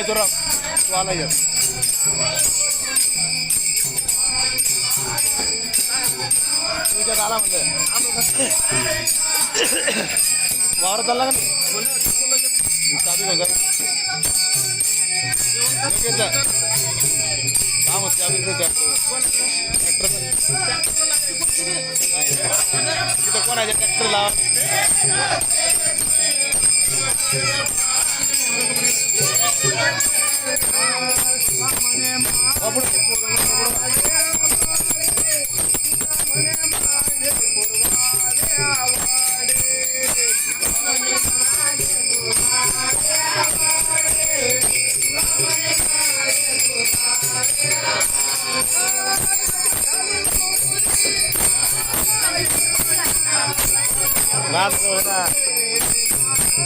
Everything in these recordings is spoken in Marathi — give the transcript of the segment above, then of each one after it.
जोरा वाला यार तुझ्यात आला म्हणलं वावरात आला का नाही चाबी घेऊन जा काम होते चाबी ट्रॅक्टर तिथं कोण आहे ट्रॅक्टर लावा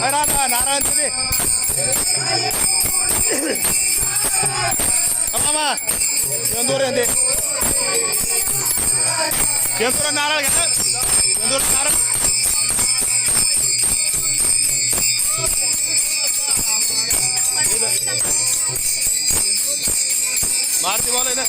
राधा नारायण तुम्ही मामा चंदूर आहे चंदूर नारळ घ्या चंदूर नारळ मारती बोलाय ना